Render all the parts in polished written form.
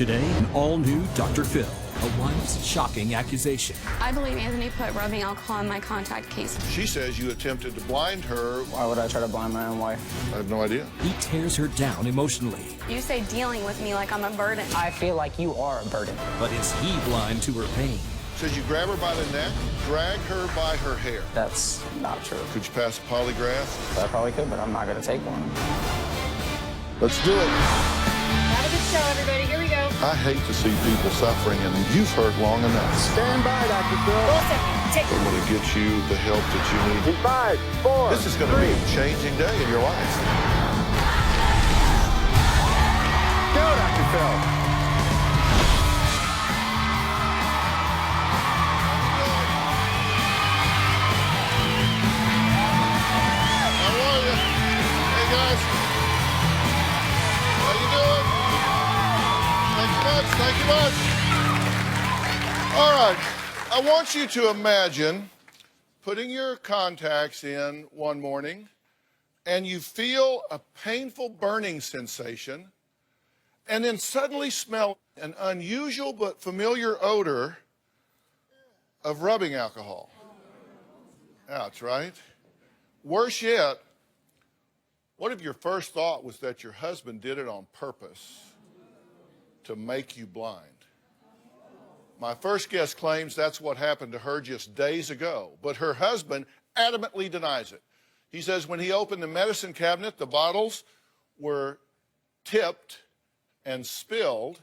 Today, an all-new Dr. Phil. A wife's shocking accusation. I believe Anthony put rubbing alcohol in my contact case. She says you attempted to blind her. Why would I try to blind my own wife? I have no idea. He tears her down emotionally. You say dealing with me like I'm a burden. I feel like you are a burden. But is he blind to her pain? Says you grab her by the neck, drag her by her hair. That's not true. Could you pass a polygraph? I probably could, but I'm not going to take one. Let's do it. Have a good show, everybody. Here we go. I hate to see people suffering, and you've heard long enough. Stand by, Dr. Phil. Take I'm going to get you the help that you need. 5, 4, This is going to be a changing day in your life. Go, Dr. Phil. How are you? Hey, guys. How you doing? Thank you much. Thank you much. All right. I want you to imagine putting your contacts in one morning and you feel a painful burning sensation and then suddenly smell an unusual but familiar odor of rubbing alcohol. Ouch, right? Worse yet, what if your first thought was that your husband did it on purpose to make you blind? My first guest claims that's what happened to her just days ago, but her husband adamantly denies it. He says when he opened the medicine cabinet, the bottles were tipped and spilled,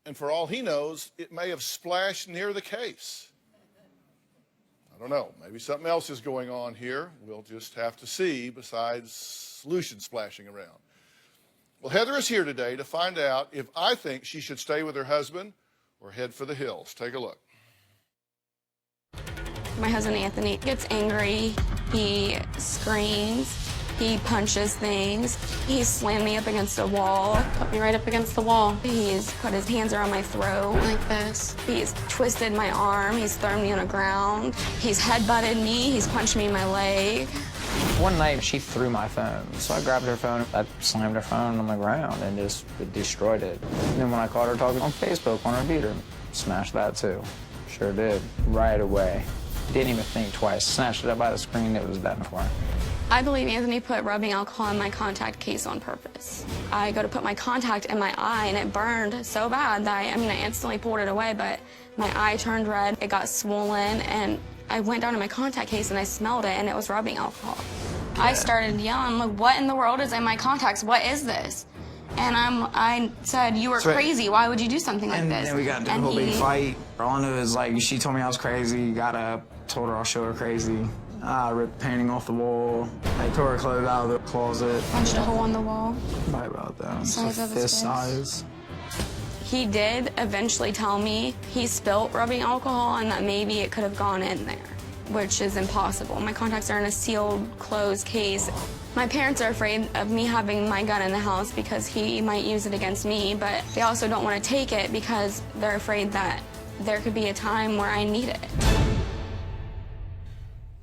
and for all he knows, it may have splashed near the case. I don't know, maybe something else is going on here. We'll just have to see besides solution splashing around. Well, Heather is here today to find out if I think she should stay with her husband or head for the hills. Take a look. My husband Anthony gets angry, he screams, he punches things, he slammed me up against a wall. Put me right up against the wall. He's put his hands around my throat. Like this. He's twisted my arm, he's thrown me on the ground, he's headbutted me, he's punched me in my leg. One night, she threw my phone. So I grabbed her phone, I slammed her phone on the ground and just destroyed it. And then when I caught her talking on Facebook on her computer, smashed that too. Sure did, right away. Didn't even think twice. Snatched it up by the screen, it was done for. I believe Anthony put rubbing alcohol in my contact case on purpose. I go to put my contact in my eye and it burned so bad that I instantly pulled it away, but my eye turned red, it got swollen, and I went down to my contact case and I smelled it and it was rubbing alcohol. Yeah. I started yelling, like, what in the world is in my contacts? What is this? And I said, you were crazy. Why would you do something like this? And then we got into a whole big fight. All I knew is, like, she told me I was crazy, got up, told her I'll show her crazy. I ripped the painting off the wall. I tore her clothes out of the closet. Punched a hole in the wall. Probably about that. Size of his fist size. He did eventually tell me he spilt rubbing alcohol and that maybe it could have gone in there, which is impossible. My contacts are in a sealed, closed case. My parents are afraid of me having my gun in the house because he might use it against me, but they also don't want to take it because they're afraid that there could be a time where I need it.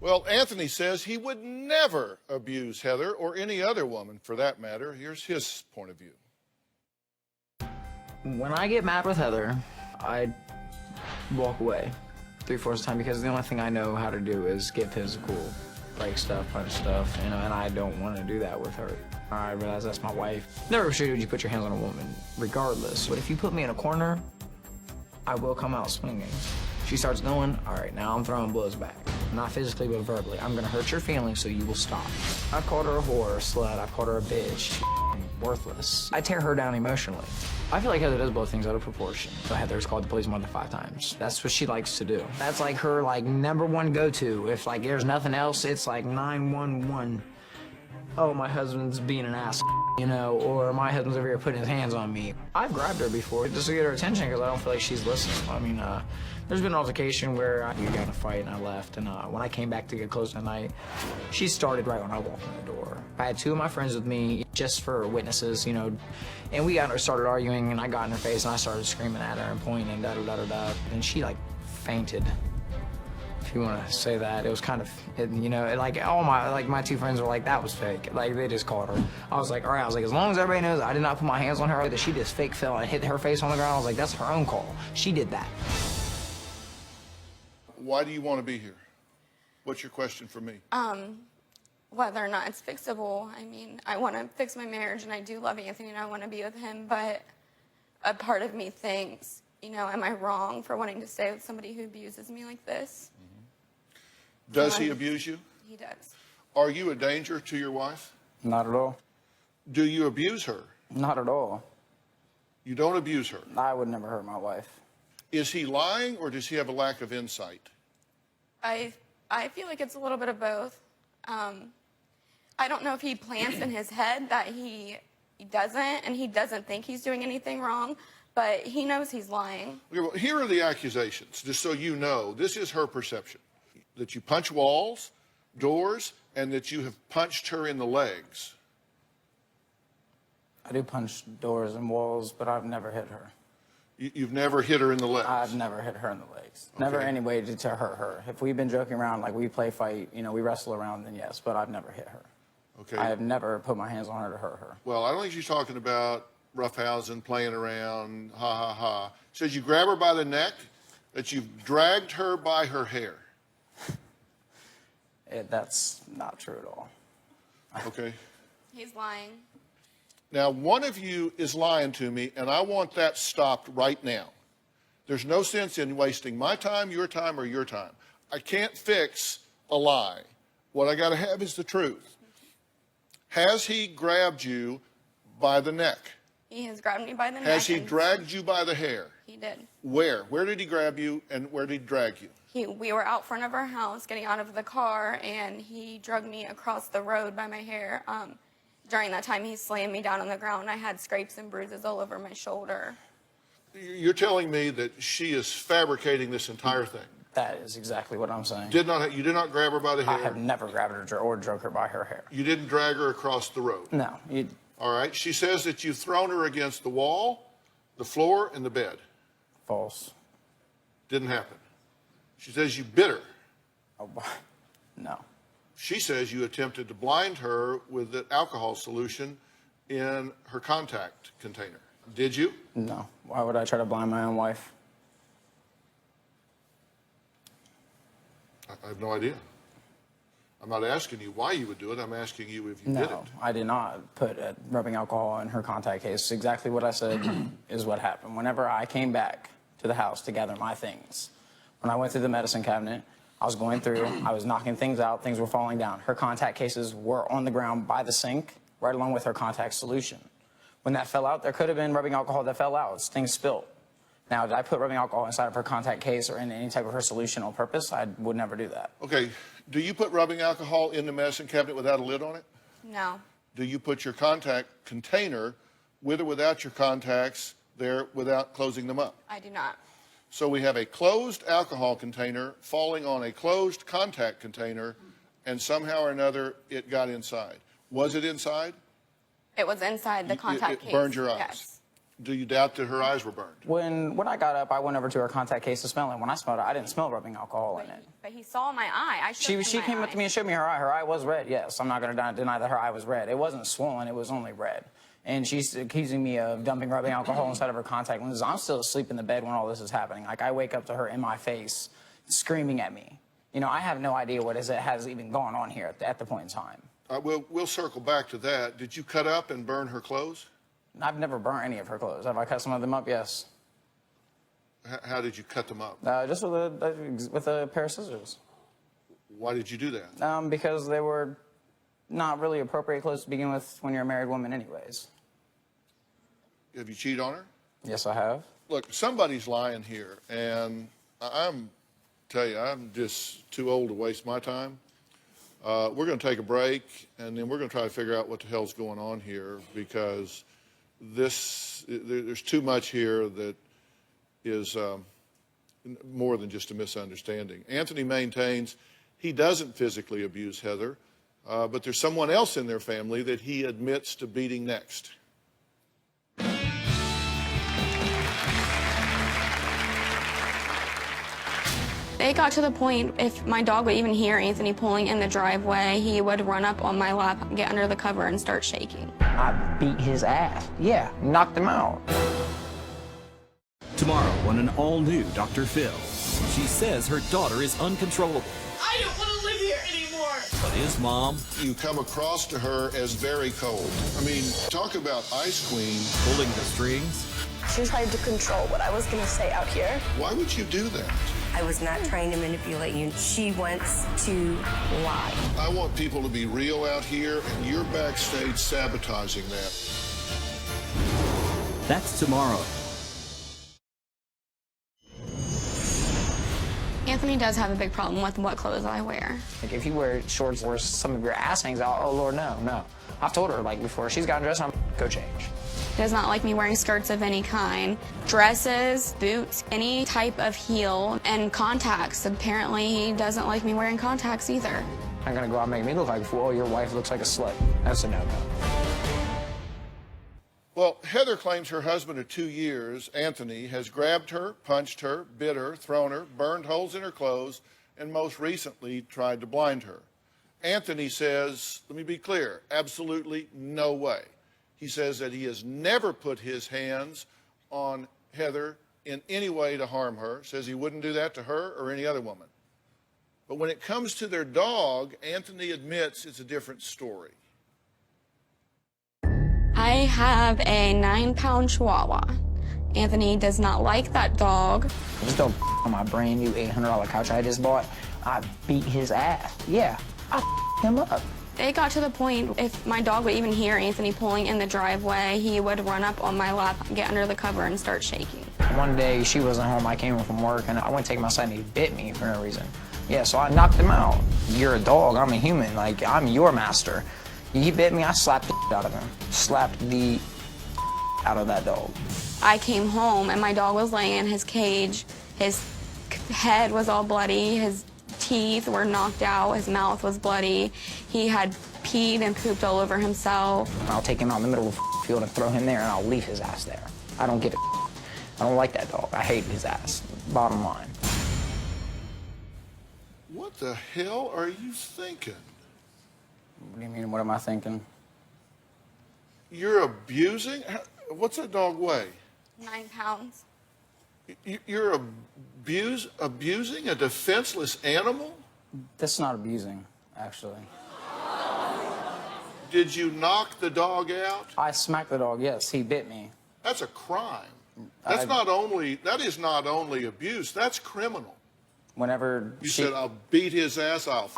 Well, Anthony says he would never abuse Heather or any other woman for that matter. Here's his point of view. When I get mad with Heather, I walk away 3/4 of the time because the only thing I know how to do is get physical, break stuff, punch stuff, and I don't want to do that with her. I realize that's my wife. Never should you put your hands on a woman, regardless. But if you put me in a corner, I will come out swinging. She starts going, all right, now I'm throwing blows back. Not physically, but verbally. I'm gonna hurt your feelings so you will stop. I called her a whore, a slut, I called her a bitch, worthless. I tear her down emotionally. I feel like Heather does blow things out of proportion. So Heather's called the police more than 5 times. That's what she likes to do. That's like her #1 go-to. If there's nothing else, it's like 911. Oh, my husband's being an ass, or my husband's over here putting his hands on me. I've grabbed her before just to get her attention because I don't feel like she's listening. There's been an altercation where we got in a fight and I left, and when I came back to get close tonight, she started right when I walked in the door. I had 2 of my friends with me just for witnesses, and we started arguing, and I got in her face and I started screaming at her and pointing, da-da-da-da-da, and she fainted. A you want to say that. It was kind of, you know, like all my two friends were like, that was fake. Like they just called her. I was like, all right. I was like, as long as everybody knows I did not put my hands on her, that she just fake fell and hit her face on the ground. I was like, that's her own call. She did that. Why do you want to be here? What's your question for me? Whether or not it's fixable. I mean, I want to fix my marriage, and I do love Anthony, and I want to be with him, but a part of me thinks, you know, am I wrong for wanting to stay with somebody who abuses me like this? Does he abuse you? He does. Are you a danger to your wife? Not at all. Do you abuse her? Not at all. You don't abuse her. I would never hurt my wife. Is he lying, or does he have a lack of insight? I feel like it's a little bit of both. I don't know if he plants in his head that he doesn't, and he doesn't think he's doing anything wrong, but he knows he's lying. Okay, well, here are the accusations, just so you know. This is her perception. That you punch walls, doors, and that you have punched her in the legs. I do punch doors and walls, but I've never hit her. You've never hit her in the legs? I've never hit her in the legs. Never any way to hurt her. If we've been joking around, like we play fight, you know, we wrestle around, then yes, but I've never hit her. Okay. I have never put my hands on her to hurt her. Well, I don't think she's talking about roughhousing, playing around, ha, ha, ha. Says you grab her by the neck, that you've dragged her by her hair. That's not true at all. Okay. He's lying. Now, one of you is lying to me, and I want that stopped right now. There's no sense in wasting my time, or your time. I can't fix a lie. What I got to have is the truth. Has he grabbed you by the neck? He has grabbed me by the neck. Has he and dragged you by the hair? He did. Where? Where did he grab you, and where did he drag you? We were out front of our house getting out of the car, and he dragged me across the road by my hair. During that time, he slammed me down on the ground. I had scrapes and bruises all over my shoulder. You're telling me that she is fabricating this entire thing? That is exactly what I'm saying. You did not grab her by the hair? I have never grabbed her or drug her by her hair. You didn't drag her across the road? No. All right. She says that you've thrown her against the wall, the floor, and the bed. False. Didn't happen. She says you bit her. Oh, no. She says you attempted to blind her with the alcohol solution in her contact container. Did you? No. Why would I try to blind my own wife? I have no idea. I'm not asking you why you would do it. I'm asking you if you did it. No, I did not put rubbing alcohol in her contact case. Exactly what I said is what happened. Whenever I came back to the house to gather my things, when I went through the medicine cabinet, I was going through, I was knocking things out, things were falling down. Her contact cases were on the ground by the sink, right along with her contact solution. When that fell out, there could have been rubbing alcohol that fell out. Things spilled. Now, did I put rubbing alcohol inside of her contact case or in any type of her solution on purpose? I would never do that. Okay. Do you put rubbing alcohol in the medicine cabinet without a lid on it? No. Do you put your contact container with or without your contacts there without closing them up? I do not. So we have a closed alcohol container falling on a closed contact container, and somehow or another it got inside. Was it inside? It was inside the contact case. It burned your eyes? Yes. Do you doubt that her eyes were burned? When I got up, I went over to her contact case to smell it. When I smelled it, I didn't smell rubbing alcohol in it. But he saw my eye. I showed She him came my up to eye. me and showed me her eye. Her eye was red, yes. I'm not going to deny that her eye was red. It wasn't swollen. It was only red. And she's accusing me of dumping rubbing alcohol inside of her contact lenses. I'm still asleep in the bed when all this is happening. Like, I wake up to her in my face, screaming at me. You know, I have no idea what has even gone on here at the point in time. We'll circle back to that. Did you cut up and burn her clothes? I've never burnt any of her clothes. Have I cut some of them up? Yes. How did you cut them up? Just with a pair of scissors. Why did you do that? Because they were not really appropriate clothes to begin with when you're a married woman anyways. Have you cheated on her? Yes, I have. Look, somebody's lying here, and I'm just too old to waste my time. We're going to take a break, and then we're going to try to figure out what the hell's going on here, because there's too much here that is more than just a misunderstanding. Anthony maintains he doesn't physically abuse Heather, but there's someone else in their family that he admits to beating next. It got to the point, if my dog would even hear Anthony pulling in the driveway, he would run up on my lap, get under the cover, and start shaking. I beat his ass. Yeah, knocked him out. Tomorrow on an all-new Dr. Phil. She says her daughter is uncontrollable. I don't want to live here anymore. But his mom, You come across to her as very cold. I mean, talk about Ice Queen. pulling the strings, She tried to control what I was going to say out here. Why would you do that? I was not trying to manipulate you. She wants to lie. I want people to be real out here, and you're backstage sabotaging that. that's tomorrow. Anthony does have a big problem with what clothes I wear. Like, if you wear shorts where some of your ass hangs out, oh, Lord, no, no. I've told her, like, before she's gotten dressed, I'm go change. He does not like me wearing skirts of any kind. Dresses, boots, any type of heel, and contacts. Apparently, he doesn't like me wearing contacts either. I'm gonna go out and make me look like a fool. Oh, your wife looks like a slut. That's a no-no. Well, Heather claims her husband of 2 years, Anthony, has grabbed her, punched her, bit her, thrown her, burned holes in her clothes, and most recently tried to blind her. Anthony says, let me be clear, absolutely no way. He says that he has never put his hands on Heather in any way to harm her, says he wouldn't do that to her or any other woman. But when it comes to their dog, Anthony admits it's a different story. I have a 9-pound Chihuahua. Anthony does not like that dog. Just don't on my brand new $800 couch I just bought. I beat his ass. Yeah, I him up. It got to the point, if my dog would even hear Anthony pulling in the driveway, he would run up on my lap, get under the cover, and start shaking. One day, she wasn't home. I came home from work, and I went to take my son, and he bit me for no reason. Yeah, so I knocked him out. You're a dog. I'm a human. Like, I'm your master. He bit me. I slapped the out of him. Slapped the out of that dog. I came home, and my dog was laying in his cage. His head was all bloody. His teeth were knocked out. His mouth was bloody. He had peed and pooped all over himself. I'll take him out in the middle of the field and throw him there, and I'll leave his ass there. I don't give a I don't like that dog. I hate his ass. Bottom line. What the hell are you thinking? What do you mean, what am I thinking? You're abusing? What's that dog weigh? 9 pounds. You're abusing a defenseless animal? That's not abusing, actually. Did you knock the dog out? I smacked the dog, yes. He bit me. That's a crime. That is not only abuse, that's criminal. Whenever You said, I'll beat his ass, I'll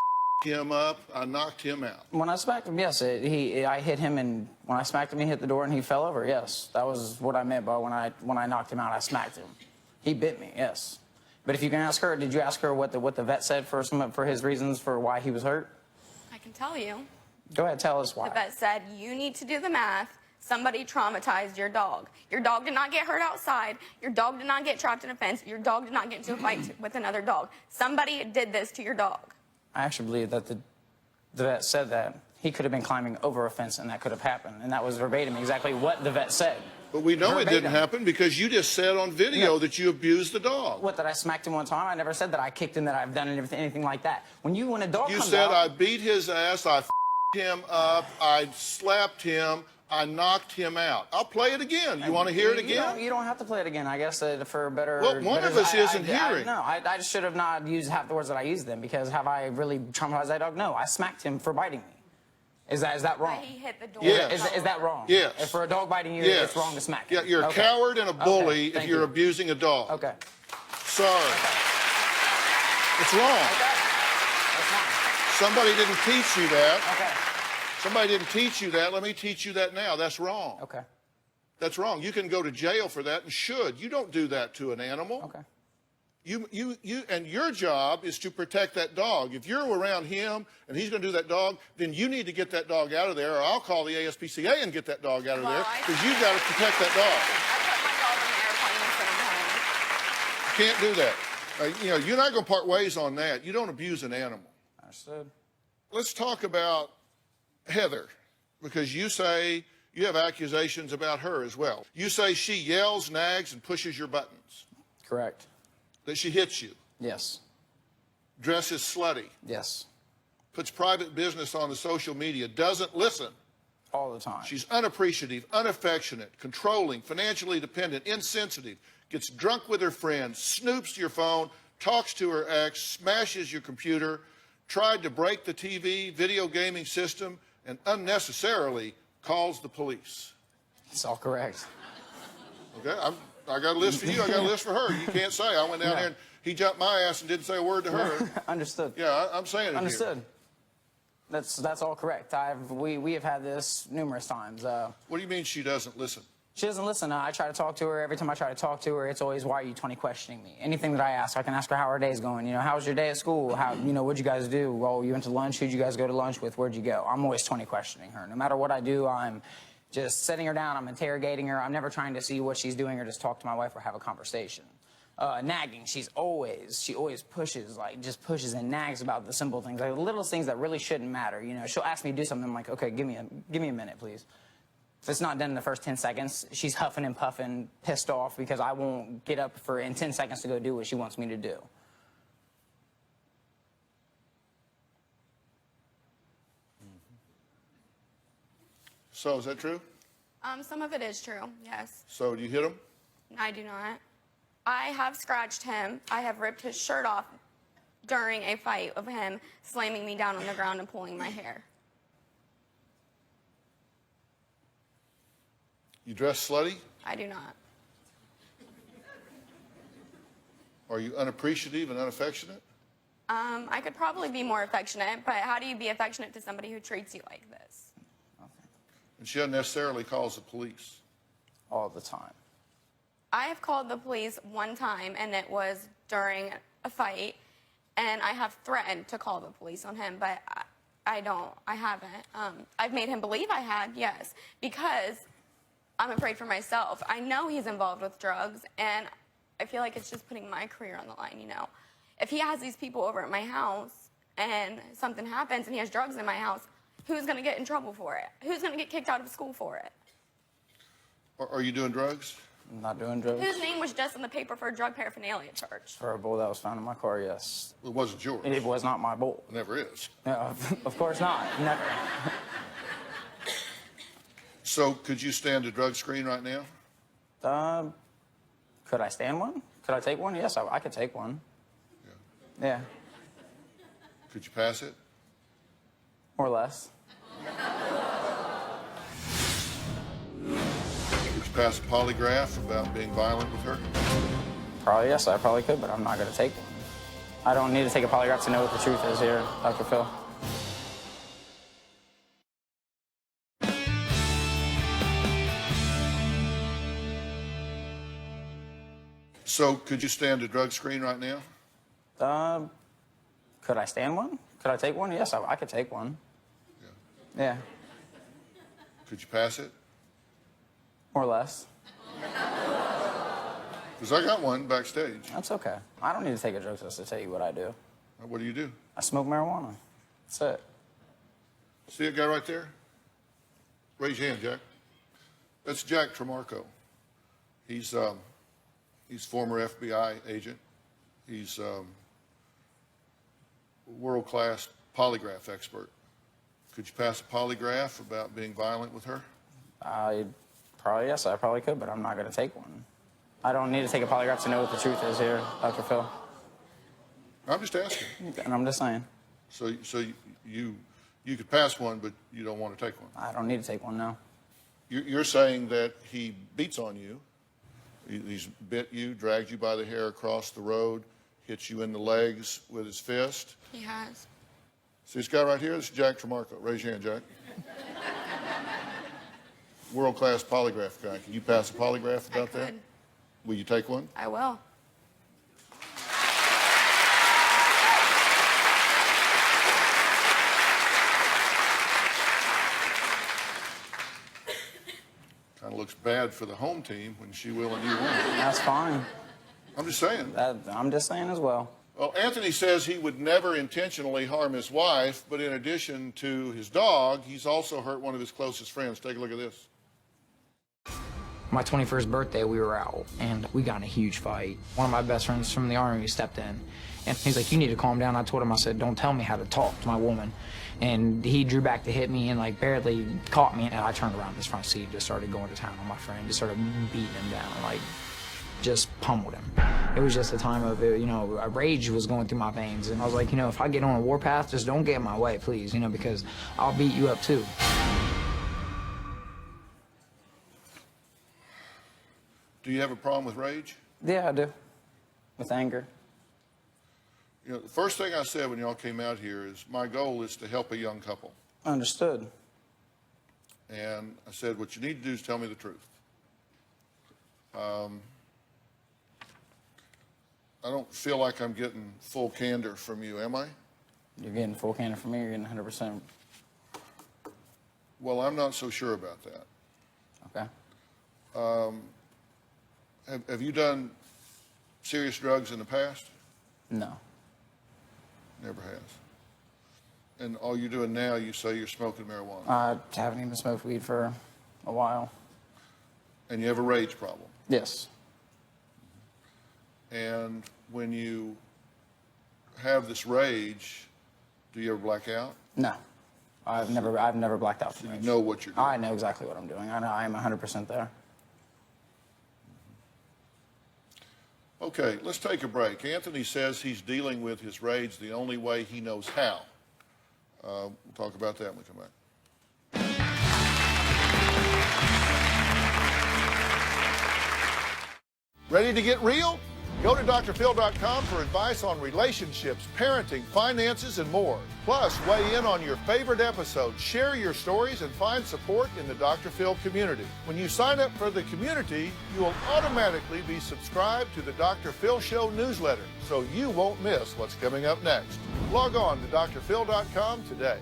him up, I knocked him out. When I smacked him, yes, I hit him, and when I smacked him, he hit the door and he fell over. Yes, that was what I meant by when I knocked him out. I smacked him. He bit me. Yes, but if you can ask her, did you ask her what the vet said for his reasons for why he was hurt? I can tell you. Go ahead, tell us why. The vet said, you need to do the math. Somebody traumatized your dog. Your dog did not get hurt outside. Your dog did not get trapped in a fence. Your dog did not get into a fight with another dog. Somebody did this to your dog. I actually believe that the vet said that he could have been climbing over a fence and that could have happened, and that was verbatim exactly what the vet said. But we know Verbatim. it didn't happen because you just said on video that you abused the dog. What, that I smacked him one time? I never said that I kicked him, that I've done anything like that. When a dog You comes said out, I beat his ass, I him up, I slapped him, I knocked him out. I'll play it again. You want to hear it again? You don't have to play it again. I guess for a better. Well, one of us isn't hearing. No, I just should have not used half the words that I used then, because have I really traumatized that dog? No, I smacked him for biting me. Is that wrong? He hit the door. Yes. Is that wrong? Yes. If for a dog biting you, Yes. it's wrong to smack him. Yeah, you're a Okay. coward and a bully if Thank you're you. abusing a dog. Okay. Sorry. It's wrong. Okay. That's fine. Somebody didn't teach you that. Okay. Somebody didn't teach you that. Let me teach you that now. That's wrong. Okay. That's wrong. You can go to jail for that and should. You don't do that to an animal. Okay. And your job is to protect that dog. If you're around him and he's going to do that dog, then you need to get that dog out of there, or I'll call the ASPCA and get that dog out of there, because you've got to protect that dog. I put my dog in the airplane and sent him home. You can't do that. You're not going to part ways on that. You don't abuse an animal. Understood. Let's talk about Heather, because you say you have accusations about her as well. You say she yells, nags, and pushes your buttons, Correct. that she hits you. Yes. dresses slutty, Yes. puts private business on the social media, doesn't listen. All the time. She's unappreciative, unaffectionate, controlling, financially dependent, insensitive, gets drunk with her friends, snoops your phone, talks to her ex, smashes your computer, tried to break the TV, video gaming system, and unnecessarily calls the police. It's all correct. Okay, I got a list for you, I got a list for her. You can't say I went down there and he jumped my ass and didn't say a word to her. Understood. Yeah, I'm saying it Understood. here. That's all correct. We have had this numerous times. What do you mean she doesn't listen? She doesn't listen. I try to talk to her. Every time I try to talk to her, it's always, why are you 20 questioning me? Anything that I ask, I can ask her how her day's going. You know, how was your day at school? How, you know, what'd you guys do? Well, you went to lunch. Who'd you guys go to lunch with? Where'd you go? I'm always 20 questioning her. No matter what I do, I'm just sitting her down. I'm interrogating her. I'm never trying to see what she's doing or just talk to my wife or have a conversation. Nagging, she always pushes, like, just pushes and nags about the simple things, like the little things that really shouldn't matter. You know, she'll ask me to do something. I'm like, okay, give me a minute, please. If it's not done in the first 10 seconds, she's huffing and puffing, pissed off because I won't get up in 10 seconds to go do what she wants me to do. So is that true? Some of it is true, yes. So do you hit him? I do not. I have scratched him. I have ripped his shirt off during a fight of him slamming me down on the ground and pulling my hair. You dress slutty? I do not. Are you unappreciative and unaffectionate? I could probably be more affectionate, but how do you be affectionate to somebody who treats you like this? And she unnecessarily calls the police. All the time. I have called the police one time, and it was during a fight, and I have threatened to call the police on him, but I haven't. I've made him believe I had, yes, because I'm afraid for myself. I know he's involved with drugs, and I feel like it's just putting my career on the line, you know. If he has these people over at my house, and something happens, and he has drugs in my house, who's going to get in trouble for it? Who's going to get kicked out of school for it? Are you doing drugs? I'm not doing drugs. His name was just in the paper for a drug paraphernalia charge. For a bull that was found in my car, yes. It wasn't yours. It was not my bull. It never is. No, of course not. Never. So could you stand a drug screen right now? Could I stand one? Could I take one? Yes, I could take one. Yeah. Could you pass it? More or less. Could you pass a polygraph about being violent with her? Probably yes, I probably could, but I'm not going to take one. I don't need to take a polygraph to know what the truth is here, Dr. Phil. So could you stand a drug screen right now? Could I stand one? Could I take one? Yes, I could take one. Yeah. Could you pass it? More or less. Because I got one backstage. That's okay. I don't need to take a drug test to tell you what I do. What do you do? I smoke marijuana. That's it. See that guy right there? Raise your hand, Jack. That's Jack Tremarco. He's former FBI agent. He's world-class polygraph expert. Could you pass a polygraph about being violent with her? Yes, I probably could, but I'm not going to take one. I don't need to take a polygraph to know what the truth is here, Dr. Phil. I'm just asking. And I'm just saying. So you could pass one, but you don't want to take one? I don't need to take one now. You're saying that he beats on you. He's bit you, dragged you by the hair across the road, hit you in the legs with his fist. He has. See this guy right here? This is Jack Tremarco. Raise your hand, Jack. World-class polygraph guy. Can you pass a polygraph about that? Will you take one? I will. Kind of looks bad for the home team when she will and you won't. That's fine. I'm just saying. I'm just saying as well. Well, Anthony says he would never intentionally harm his wife, but in addition to his dog, he's also hurt one of his closest friends. Take a look at this. My 21st birthday, we were out, and we got in a huge fight. One of my best friends from the Army stepped in, and he's like, you need to calm down. I told him, I said, don't tell me how to talk to my woman. And he drew back to hit me and, like, barely caught me, and I turned around in his front seat, just started going to town on my friend, just started beating him down, like, just pummeled him. It was just a time of, you know, a rage was going through my veins, and I was like, you know, if I get on a warpath, just don't get in my way, please, you know, because I'll beat you up, too. Do you have a problem with rage? Yeah, I do. With anger. You know, the first thing I said when y'all came out here is my goal is to help a young couple. Understood. And I said, what you need to do is tell me the truth. I don't feel like I'm getting full candor from you, am I? You're getting full candor from me, you're getting 100%. Well, I'm not so sure about that. Okay. Have you done serious drugs in the past? No. Never has. And all you're doing now, you say you're smoking marijuana. I haven't even smoked weed for a while. And you have a rage problem. Yes. And when you have this rage, do you ever black out? No. I've never blacked out from rage. You know what you're doing. I know exactly what I'm doing. I know I am 100% there. Okay, let's take a break. Anthony says he's dealing with his rage the only way he knows how. We'll talk about that when we come back. Ready to get real? Go to drphil.com for advice on relationships, parenting, finances, and more. Plus, weigh in on your favorite episodes, share your stories, and find support in the Dr. Phil community. When you sign up for the community, you will automatically be subscribed to the Dr. Phil Show newsletter, so you won't miss what's coming up next. Log on to drphil.com today.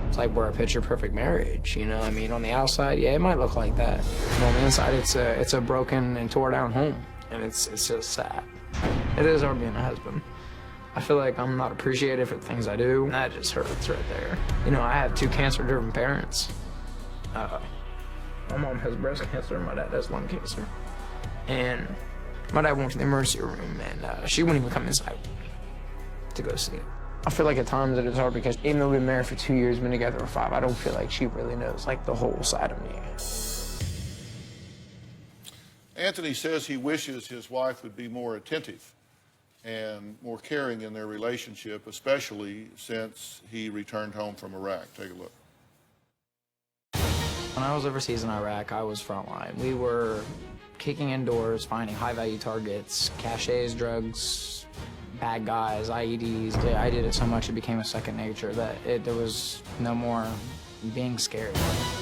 It's like we're a picture-perfect marriage, you know? I mean, on the outside, yeah, it might look like that. But on the inside, it's a broken and tore-down home, and it's just sad. It is hard being a husband. I feel like I'm not appreciated for the things I do, and that just hurts right there. You know, I have 2 cancer-driven parents. My mom has breast cancer, and my dad has lung cancer. And my dad went to the emergency room, and she wouldn't even come inside to go see it. I feel like at times it is hard because even though we've been married for 2 years, been together for 5, I don't feel like she really knows like the whole side of me. Anthony says he wishes his wife would be more attentive and more caring in their relationship, especially since he returned home from Iraq. Take a look. When I was overseas in Iraq, I was frontline. We were kicking in doors, finding high-value targets, caches, drugs, bad guys, IEDs. I did it so much it became a second nature that there was no more being scared.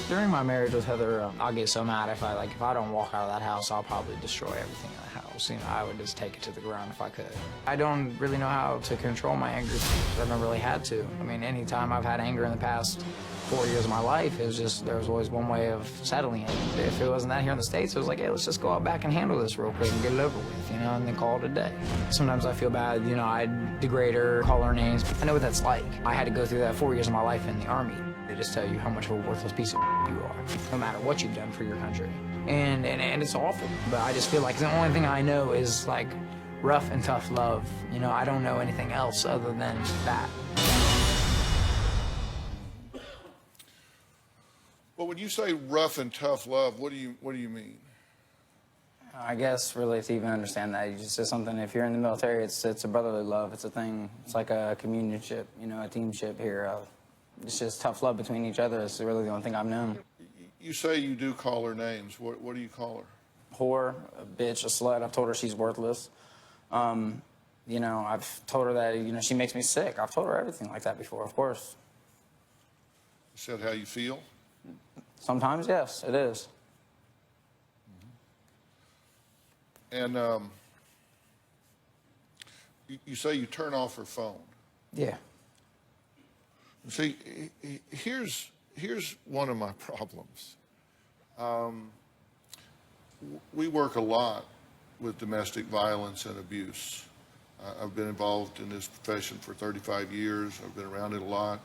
During my marriage with Heather, I'll get so mad if I don't walk out of that house, I'll probably destroy everything in the house. You know, I would just take it to the ground if I could. I don't really know how to control my anger. I never really had to. I mean, anytime I've had anger in the past 4 years of my life, it was just, there was always one way of settling it. If it wasn't that here in the States, it was like, hey, let's just go out back and handle this real quick and get it over with, you know, and then call it a day. Sometimes I feel bad, you know, I degrade her, call her names. I know what that's like. I had to go through that 4 years of my life in the Army. They just tell you how much of a worthless piece of you are, no matter what you've done for your country. And it's awful, but I just feel like the only thing I know is like rough and tough love. You know, I don't know anything else other than that. Well, when you say rough and tough love, what do you mean? I guess really to even understand that, you just say something, if you're in the military, it's a brotherly love. It's a thing. It's like a communionship, you know, a teamship here. It's just tough love between each other. It's really the only thing I've known. You say you do call her names. What do you call her? Whore, a bitch, a slut. I've told her she's worthless. You know, I've told her that, you know, she makes me sick. I've told her everything like that before, of course. Is that how you feel? Sometimes, yes, it is. And you say you turn off her phone. Yeah. See, here's one of my problems. We work a lot with domestic violence and abuse. I've been involved in this profession for 35 years. I've been around it a lot.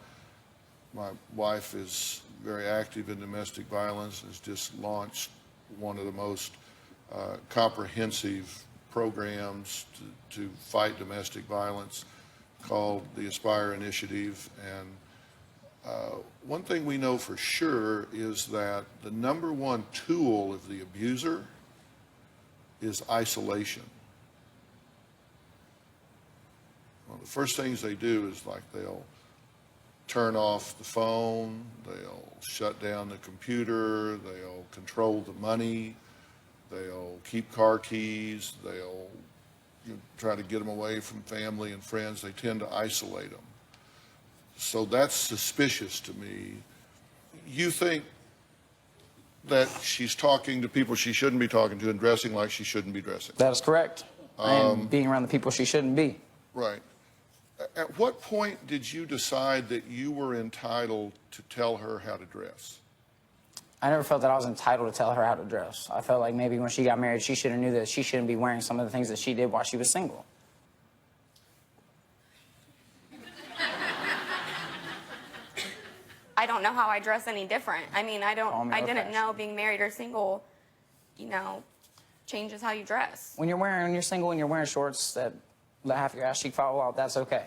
My wife is very active in domestic violence, has just launched one of the most comprehensive programs to fight domestic violence called the Aspire Initiative. And one thing we know for sure is that the number one tool of the abuser is isolation. One of the first things they do is like they'll turn off the phone, they'll shut down the computer, they'll control the money, they'll keep car keys, they'll try to get them away from family and friends. They tend to isolate them. So that's suspicious to me. You think that she's talking to people she shouldn't be talking to and dressing like she shouldn't be dressing? That is correct. And being around the people she shouldn't be. Right. At what point did you decide that you were entitled to tell her how to dress? I never felt that I was entitled to tell her how to dress. I felt like maybe when she got married, she should have knew that she shouldn't be wearing some of the things that she did while she was single. I don't know how I dress any different. I mean, I didn't fashion. know being married or single, changes how you dress. When you're single and you're wearing shorts that let half your ass cheek fall out, that's okay.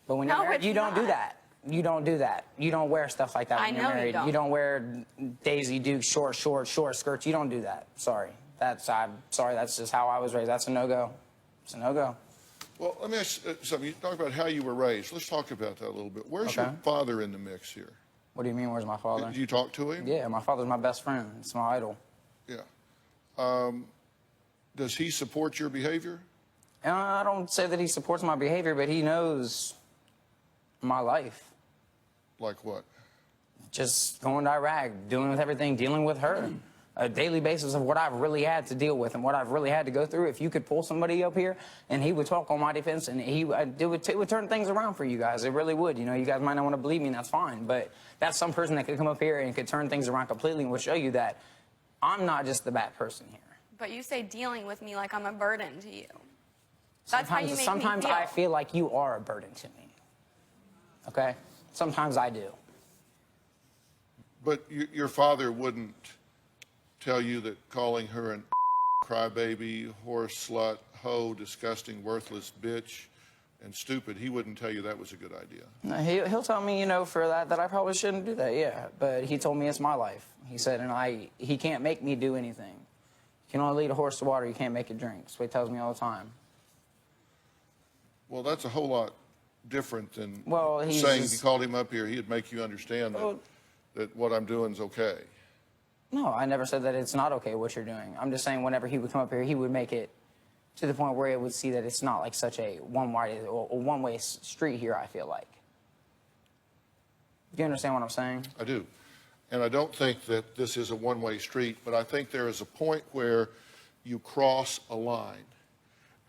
But when you're No, married, it's you don't do not. that. You don't do that. You don't wear stuff like that I when you're know you married. don't. You don't wear Daisy Duke short skirts. You don't do that. Sorry. I'm sorry. That's just how I was raised. That's a no-go. It's a no-go. Well, let me ask you something. You talk about how you were raised. Let's talk about that a little bit. Where's your father in the mix here? What do you mean, where's my father? Do you talk to him? Yeah, my father's my best friend. It's my idol. Yeah. Does he support your behavior? I don't say that he supports my behavior, but he knows my life. Like what? Just going to Iraq, dealing with everything, dealing with her. A daily basis of what I've really had to deal with and what I've really had to go through. If you could pull somebody up here and he would talk on my defense and it would turn things around for you guys. It really would. You guys might not want to believe me, and that's fine. But that's some person that could come up here and could turn things around completely and would show you that I'm not just the bad person here. But you say dealing with me like I'm a burden to you. That's how you make Sometimes me feel. I feel like you are a burden to me. Okay? Sometimes I do. But your father wouldn't tell you that calling her an crybaby, whore, slut, hoe, disgusting, worthless bitch, and stupid, he wouldn't tell you that was a good idea. No, he'll tell me, for that I probably shouldn't do that, yeah. But he told me it's my life. He said, he can't make me do anything. You can only lead a horse to water, you can't make it drink. That's what he tells me all the time. Well, that's a whole lot different than he's saying just- if you called him up here, he'd make you understand that what I'm doing is okay. No, I never said that it's not okay what you're doing. I'm just saying whenever he would come up here, he would make it to the point where it would see that it's not like such a one-way street here, I feel like. Do you understand what I'm saying? I do. And I don't think that this is a one-way street, but I think there is a point where you cross a line.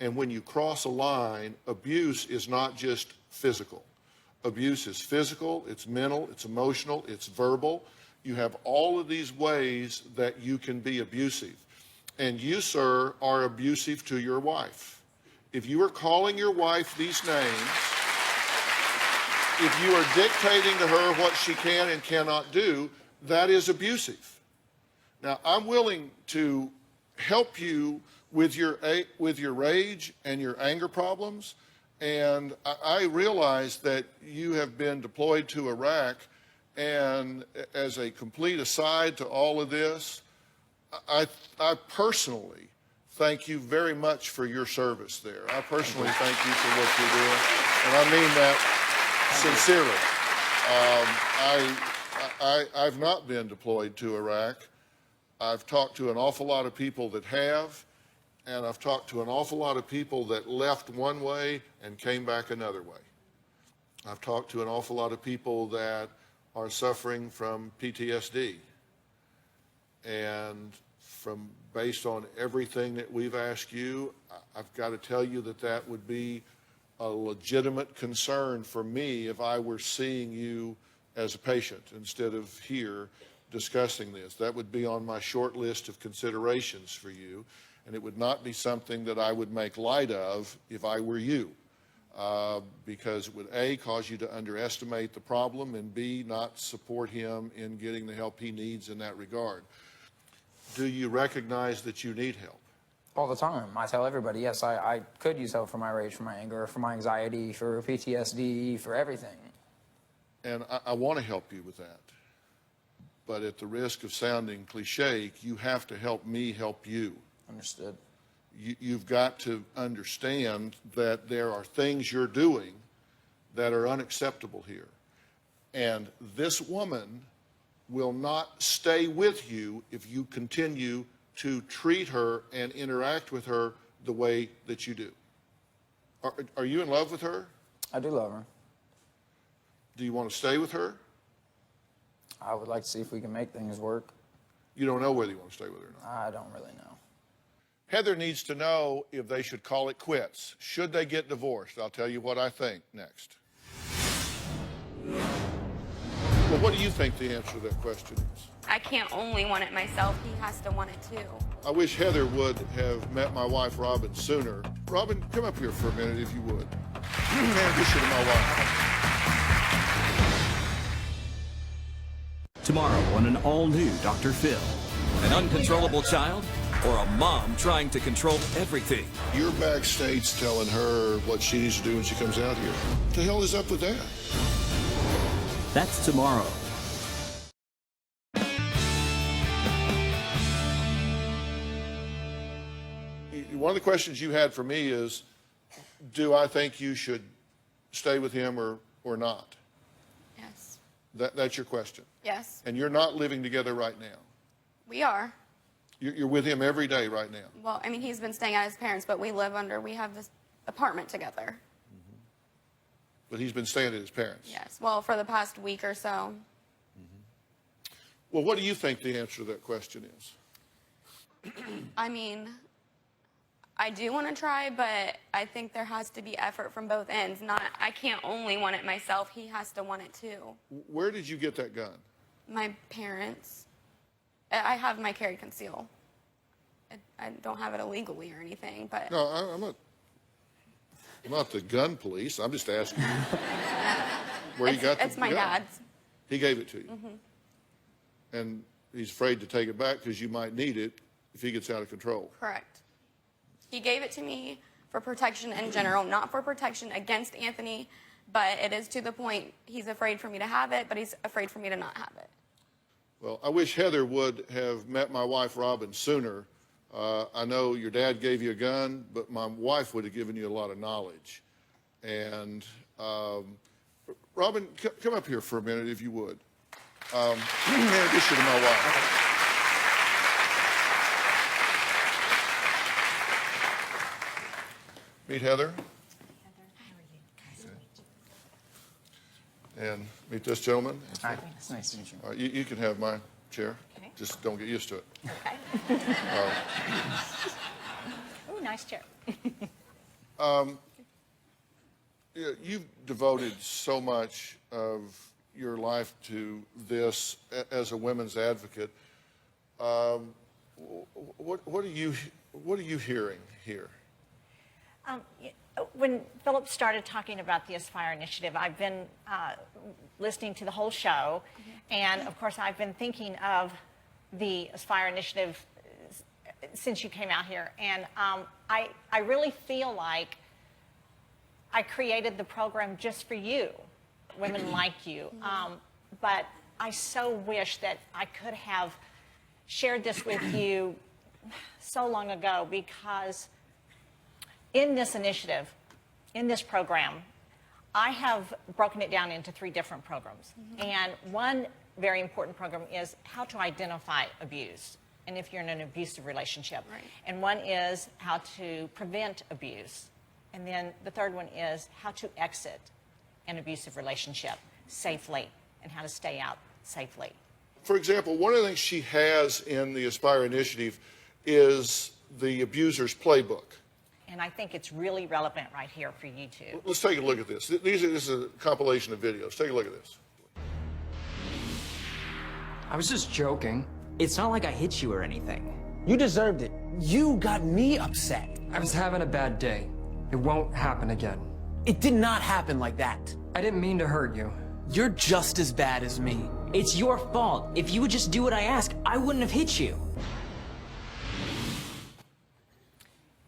And when you cross a line, abuse is not just physical. Abuse is physical, it's mental, it's emotional, it's verbal. You have all of these ways that you can be abusive. And you, sir, are abusive to your wife. If you are calling your wife these names, if you are dictating to her what she can and cannot do, that is abusive. Now, I'm willing to help you with your rage and your anger problems, and I realize that you have been deployed to Iraq, and as a complete aside to all of this, I personally thank you very much for your service there. I personally thank you for what you're doing, and I mean that sincerely. I've not been deployed to Iraq. I've talked to an awful lot of people that have, and I've talked to an awful lot of people that left one way and came back another way. I've talked to an awful lot of people that are suffering from PTSD. And based on everything that we've asked you, I've got to tell you that that would be a legitimate concern for me if I were seeing you as a patient instead of here discussing this. That would be on my short list of considerations for you, and it would not be something that I would make light of if I were you. because it would A, cause you to underestimate the problem, and B, not support him in getting the help he needs in that regard. Do you recognize that you need help? All the time. I tell everybody, yes, I could use help for my rage, for my anger, for my anxiety, for PTSD, for everything. And I want to help you with that. But at the risk of sounding cliche, you have to help me help you. Understood. You've got to understand that there are things you're doing that are unacceptable here. And this woman will not stay with you if you continue to treat her and interact with her the way that you do. Are you in love with her? I do love her. Do you want to stay with her? I would like to see if we can make things work. You don't know whether you want to stay with her or not. I don't really know. Heather needs to know if they should call it quits. Should they get divorced? I'll tell you what I think next. Well, what do you think the answer to that question is? I can't only want it myself. He has to want it too. I wish Heather would have met my wife, Robin, sooner. Robin, come up here for a minute if you would. Introduce you to my wife. Tomorrow on an all-new Dr. Phil. An uncontrollable child or a mom trying to control everything? You're backstage telling her what she needs to do when she comes out here. What the hell is up with that? That's tomorrow. One of the questions you had for me is, do I think you should stay with him or not? Yes. That's your question. Yes. And you're not living together right now. We are. You're with him every day right now. Well, I mean, he's been staying at his parents, but we have this apartment together. But he's been staying at his parents. Yes. Well, for the past week or so. Well, what do you think the answer to that question is? I mean, I do want to try, but I think there has to be effort from both ends. I can't only want it myself. He has to want it too. Where did you get that gun? My parents. I have my carry conceal. I don't have it illegally or anything, but. No, I'm not the gun police. I'm just asking you where you got the gun. It's my dad's. He gave it to you. And he's afraid to take it back because you might need it if he gets out of control. Correct. He gave it to me for protection in general, not for protection against Anthony, but it is to the point he's afraid for me to have it, but he's afraid for me to not have it. Well, I wish Heather would have met my wife, Robin, sooner. I know your dad gave you a gun, but my wife would have given you a lot of knowledge. And Robin, come up here for a minute, if you would. Introduce you to my wife. Meet Heather. And meet this gentleman. Hi, it's nice to meet you. All right, you can have my chair. Okay. Just don't get used to it. Okay. Ooh, nice chair. You've devoted so much of your life to this as a women's advocate. What are you hearing here? When Philip started talking about the Aspire Initiative, I've been listening to the whole show, and of course I've been thinking of the Aspire Initiative since you came out here, and I really feel like I created the program just for you, women like you, but I so wish that I could have shared this with you so long ago, because in this initiative, in this program, I have broken it down into 3 different programs. And one very important program is how to identify abuse, and if you're in an abusive relationship. Right. And one is how to prevent abuse. And then the third one is how to exit an abusive relationship safely and how to stay out safely. For example, one of the things she has in the Aspire Initiative is the abuser's playbook. And I think it's really relevant right here for you two. Let's take a look at this. This is a compilation of videos. Take a look at this. I was just joking. It's not like I hit you or anything. You deserved it. You got me upset. I was having a bad day. It won't happen again. It did not happen like that. I didn't mean to hurt you. You're just as bad as me. It's your fault. If you would just do what I ask, I wouldn't have hit you.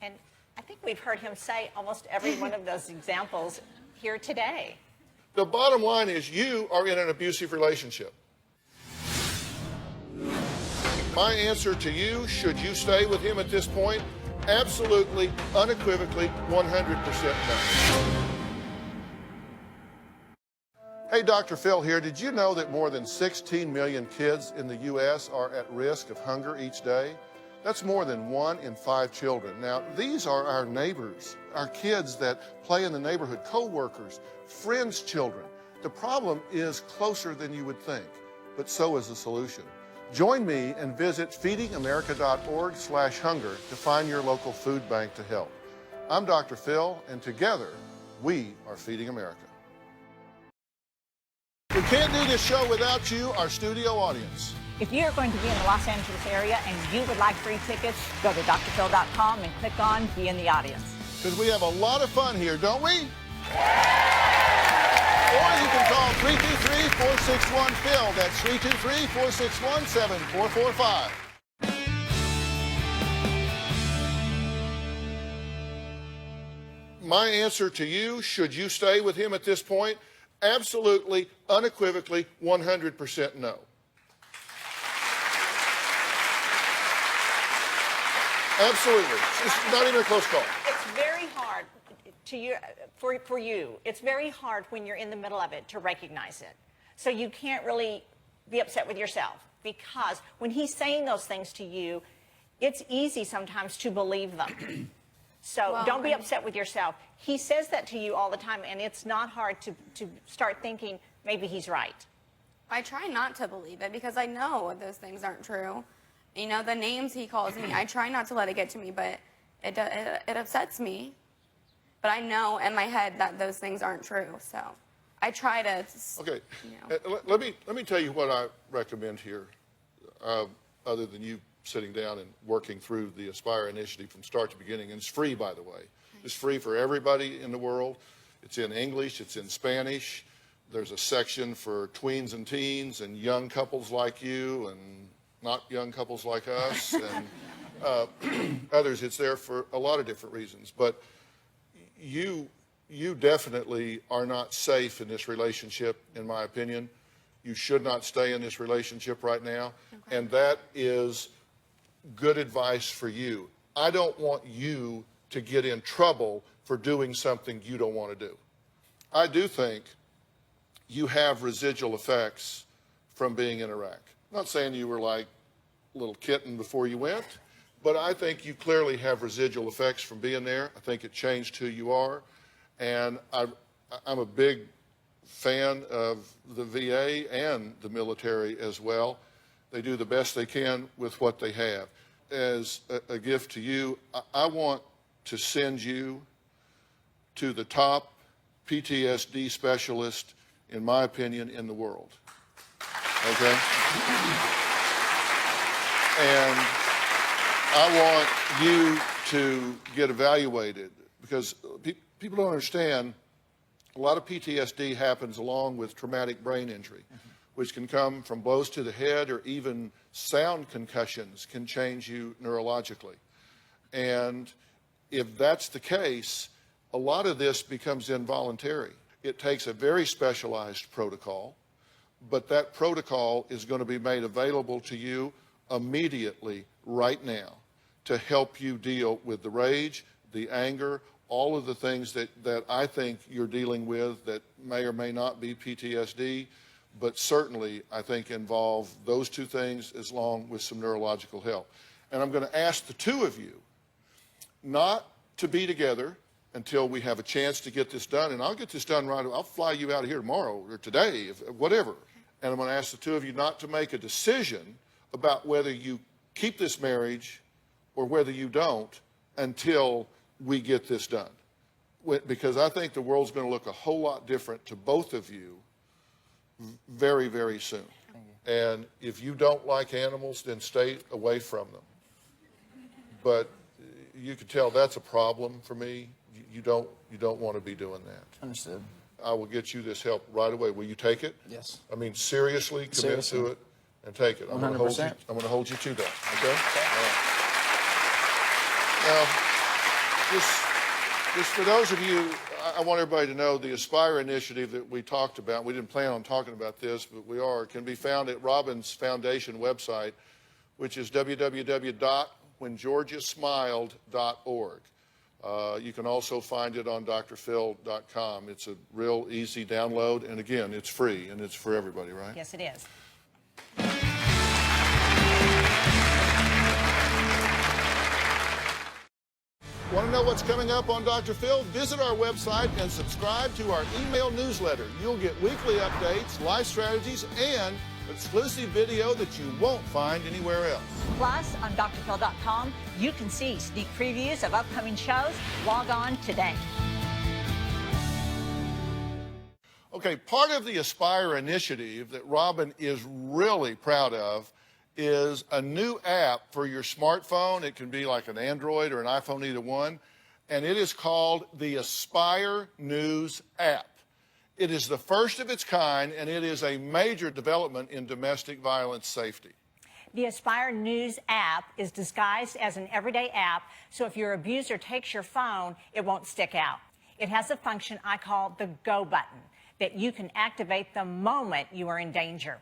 And I think we've heard him say almost every one of those examples here today. The bottom line is you are in an abusive relationship. My answer to you, should you stay with him at this point? Absolutely, unequivocally, 100% no. Hey, Dr. Phil here. Did you know that more than 16 million kids in the U.S. are at risk of hunger each day? That's more than 1 in 5 children. Now, these are our neighbors, our kids that play in the neighborhood, co-workers, friends' children. The problem is closer than you would think, but so is the solution. Join me and visit feedingamerica.org/hunger to find your local food bank to help. I'm Dr. Phil, and together, we are Feeding America. We can't do this show without you, our studio audience. If you are going to be in the Los Angeles area and you would like free tickets, go to drphil.com and click on Be in the Audience. Because we have a lot of fun here, don't we? Or you can call 323-461-PHIL. That's 323-461-7445. My answer to you, should you stay with him at this point? Absolutely, unequivocally, 100% no. Absolutely. It's not even a close call. It's very hard for you. It's very hard when you're in the middle of it to recognize it. So you can't really be upset with yourself, because when he's saying those things to you, it's easy sometimes to believe them. So don't be upset with yourself. He says that to you all the time, and it's not hard to start thinking maybe he's right. I try not to believe it because I know those things aren't true. You know, the names he calls me, I try not to let it get to me, but it upsets me. But I know in my head that those things aren't true, so I try to. Okay, you know. let me tell you what I recommend here, other than you sitting down and working through the Aspire initiative from start to beginning. And it's free, by the way. It's free for everybody in the world. It's in English. It's in Spanish. There's a section for tweens and teens and young couples like you and not young couples like us and others. It's there for a lot of different reasons. But you definitely are not safe in this relationship, in my opinion. You should not stay in this relationship right now. Okay. And that is good advice for you. I don't want you to get in trouble for doing something you don't want to do. I do think you have residual effects from being in Iraq. I'm not saying you were like a little kitten before you went, but I think you clearly have residual effects from being there. I think it changed who you are. And I'm a big fan of the VA and the military as well. They do the best they can with what they have. As a gift to you, I want to send you to the top PTSD specialist, in my opinion, in the world. Okay? And I want you to get evaluated, because people don't understand, a lot of PTSD happens along with traumatic brain injury, which can come from blows to the head, or even sound concussions can change you neurologically. And if that's the case, a lot of this becomes involuntary. It takes a very specialized protocol, but that protocol is going to be made available to you immediately, right now, to help you deal with the rage, the anger, all of the things that I think you're dealing with that may or may not be PTSD, but certainly I think involve those two things, as long with some neurological help. And I'm going to ask the two of you not to be together until we have a chance to get this done. And I'll get this done right away. I'll fly you out of here tomorrow or today, whatever. And I'm going to ask the two of you not to make a decision about whether you keep this marriage or whether you don't until we get this done. Because I think the world's going to look a whole lot different to both of you very, very soon. And if you don't like animals, then stay away from them. But you could tell that's a problem for me, You don't want to be doing that. Understood. I will get you this help right away. Will you take it? Yes. I mean, seriously commit to it and take it. I'm going to hold you. 100%. I'm going to hold you to that. Okay. All right. Now, just for those of you, I want everybody to know the Aspire initiative that we talked about. We didn't plan on talking about this, but we are. Can be found at Robbins Foundation website, which is www.whengeorgiasmiled.org. You can also find it on drphil.com. It's a real easy download, and again, it's free, and it's for everybody, right? Yes, it is. Want to know what's coming up on Dr. Phil? Visit our website and subscribe to our email newsletter. You'll get weekly updates, life strategies, and exclusive video that you won't find anywhere else. Plus, on drphil.com, you can see sneak previews of upcoming shows. Log on today. Okay, part of the Aspire initiative that Robin is really proud of is a new app for your smartphone. It can be like an Android or an iPhone, either one. And it is called the Aspire News app. It is the first of its kind, and it is a major development in domestic violence safety. The Aspire News app is disguised as an everyday app, so if your abuser takes your phone, it won't stick out. It has a function I call the go button that you can activate the moment you are in danger.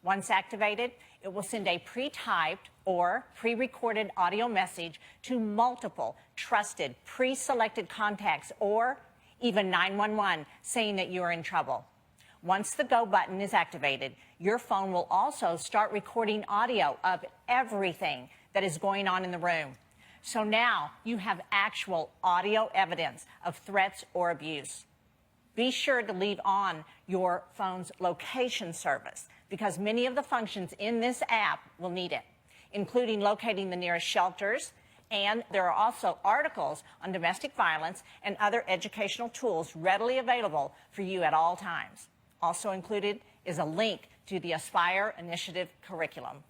Once activated, it will send a pre-typed or pre-recorded audio message to multiple trusted, pre-selected contacts or even 911 saying that you are in trouble. Once the go button is activated, your phone will also start recording audio of everything that is going on in the room. So now you have actual audio evidence of threats or abuse. Be sure to leave on your phone's location service because many of the functions in this app will need it, including locating the nearest shelters, and there are also articles on domestic violence and other educational tools readily available for you at all times. Also included is a link to the Aspire Initiative curriculum.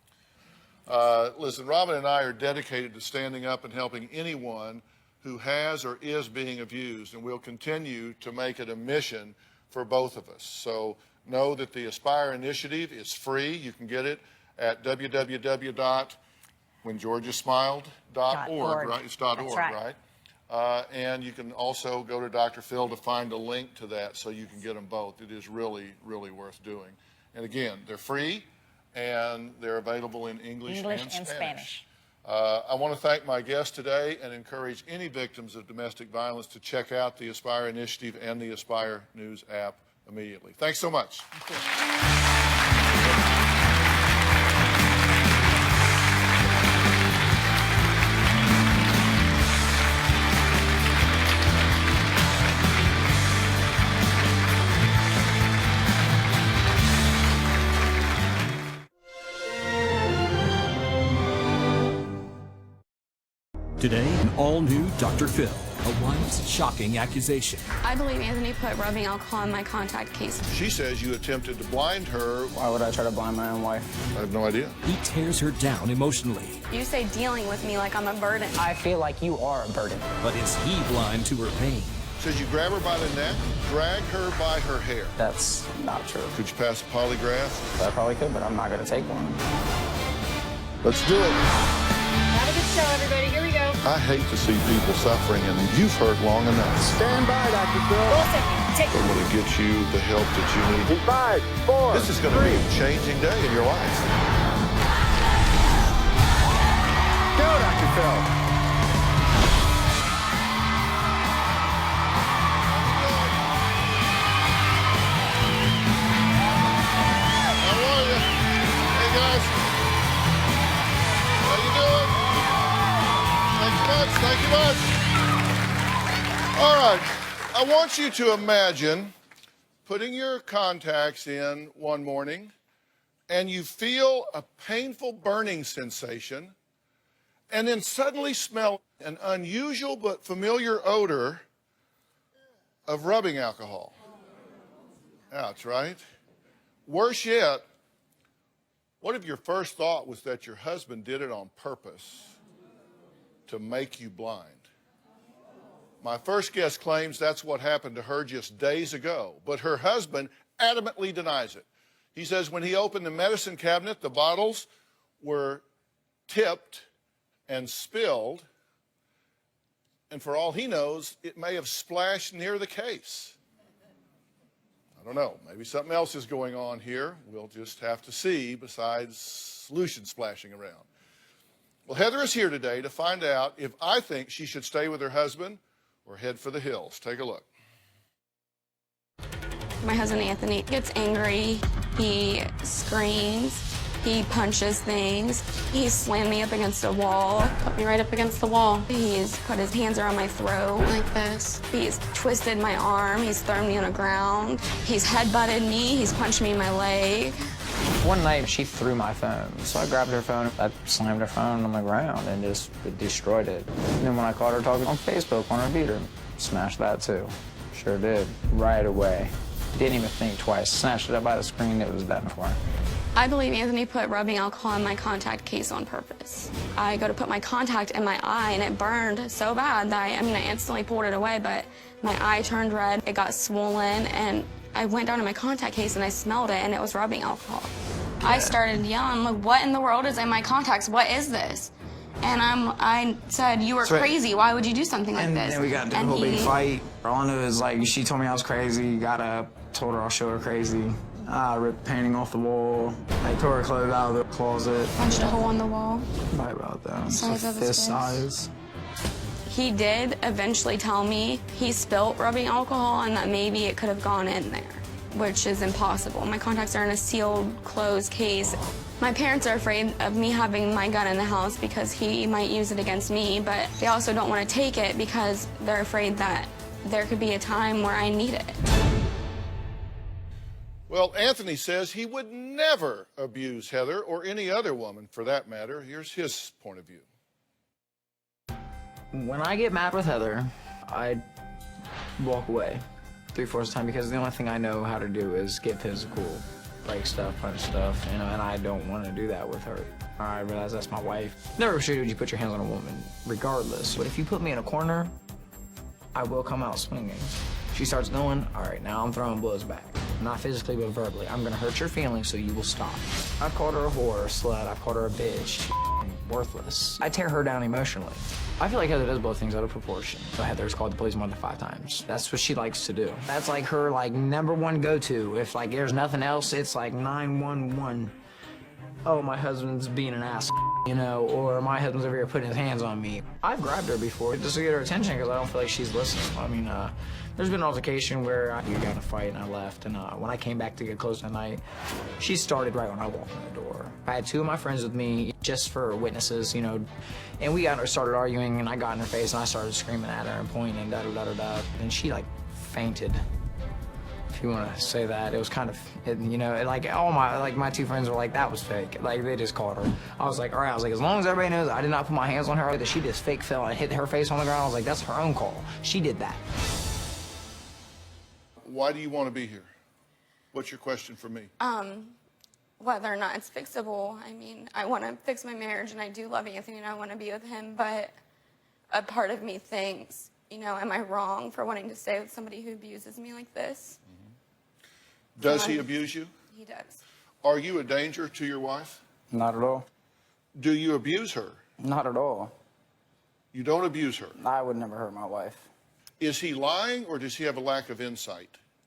Listen, Robin and I are dedicated to standing up and helping anyone who has or is being abused, and we'll continue to make it a mission for both of us. So know that the Aspire Initiative is free. You can get it at www.whengeorgiasmiled.org, right? It's .org, right? And you can also go to Dr. Phil to find a link to that so you can get them both. It is really, really worth doing. And again, they're free, and they're available in English and Spanish. I want to thank my guest today and encourage any victims of domestic violence to check out the Aspire Initiative and the Aspire News app immediately. Thanks so much. Thank you. Today, an all-new Dr. Phil. A wife's shocking accusation. I believe Anthony put rubbing alcohol in my contact case. She says you attempted to blind her. Why would I try to blind my own wife? I have no idea. He tears her down emotionally. You say dealing with me like I'm a burden. I feel like you are a burden. But is he blind to her pain? Says you grab her by the neck, drag her by her hair. That's not true. Could you pass a polygraph? I probably could, but I'm not going to take one. Let's do it. Have a good show, everybody. Here we go. I hate to see people suffering, and you've hurt long enough. Stand by, Dr. Phil. I'm going to get you the help that you need. In 5, 4, This is going to be a changing day in your life. Go, Dr. Phil. How are you? Hey, guys. How you doing? Thank you much. All right. I want you to imagine putting your contacts in one morning and you feel a painful burning sensation and then suddenly smell an unusual but familiar odor of rubbing alcohol. That's right. Worse yet, what if your first thought was that your husband did it on purpose to make you blind? My first guest claims that's what happened to her just days ago, but her husband adamantly denies it. He says when he opened the medicine cabinet, the bottles were tipped and spilled, and for all he knows, it may have splashed near the case. I don't know, maybe something else is going on here. We'll just have to see besides solution splashing around. Well, Heather is here today to find out if I think she should stay with her husband or head for the hills. Take a look. My husband Anthony gets angry, he screams, he punches things, he slammed me up against a wall. Put me right up against the wall. He's put his hands around my throat. Like this. He's twisted my arm, he's thrown me on the ground, he's headbutted me, he's punched me in my leg. One night, she threw my phone. So I grabbed her phone, I slammed her phone on the ground and just destroyed it. And then when I caught her talking on Facebook on her beater, smashed that too. Sure did, right away. Didn't even think twice. Snatched it up by the screen, it was done for. I believe Anthony put rubbing alcohol in my contact case on purpose. I go to put my contact in my eye and it burned so bad that I instantly pulled it away, but my eye turned red, it got swollen, and I went down to my contact case and I smelled it and it was rubbing alcohol. Yeah. I started yelling, like, what in the world is in my contacts? What is this? And I said, you were crazy. Why would you do something like this? And then we got into a whole big fight. All I knew is, like, she told me I was crazy, got up, told her I'll show her crazy. I ripped painting off the wall. I tore her clothes out of the closet. Punched a hole in the wall. Probably about that. Size of his fist size. He did eventually tell me he spilt rubbing alcohol and that maybe it could have gone in there, which is impossible. My contacts are in a sealed, closed case. My parents are afraid of me having my gun in the house because he might use it against me, but they also don't want to take it because they're afraid that there could be a time where I need it. Well, Anthony says he would never abuse Heather or any other woman for that matter. Here's his point of view. When I get mad with Heather, I walk away 3/4 of the time because the only thing I know how to do is get physical, break stuff, punch stuff, and I don't want to do that with her. I realize that's my wife. Never should you put your hands on a woman, regardless. But if you put me in a corner, I will come out swinging. She starts going, all right, now I'm throwing blows back. Not physically, but verbally. I'm gonna hurt your feelings so you will stop. I've called her a whore, a slut, I've called her a bitch, worthless. I tear her down emotionally. I feel like Heather does blow things out of proportion. So Heather's called the police more than 5 times. That's what she likes to do. That's like her #1 go-to. If there's nothing else, it's like 911. Oh, my husband's being an ass, or my husband's over here putting his hands on me. I've grabbed her before just to get her attention because I don't feel like she's listening. There's been an altercation where we got in a fight and I left, and when I came back to get close at night, she started right when I walked in the door. I had 2 of my friends with me just for witnesses, and we started arguing, and I got in her face and I started screaming at her and pointing, da-da-da-da-da, and she fainted. If you want to say that, it was kind of, all my 2 friends were like, that was fake. They just called her. I was like, all right, as long as everybody knows I did not put my hands on her, that she just fake fell and hit her face on the ground, I was like, that's her own call. She did that. Why do you want to be here? What's your question for me? Whether or not it's fixable. I want to fix my marriage, and I do love Anthony, and I want to be with him, but a part of me thinks, am I wrong for wanting to stay with somebody who abuses me like this? Mm-hmm. Does he abuse you? He does. Are you a danger to your wife? Not at all. Do you abuse her? Not at all. You don't abuse her? I would never hurt my wife. Is he lying, or does he have a lack of insight?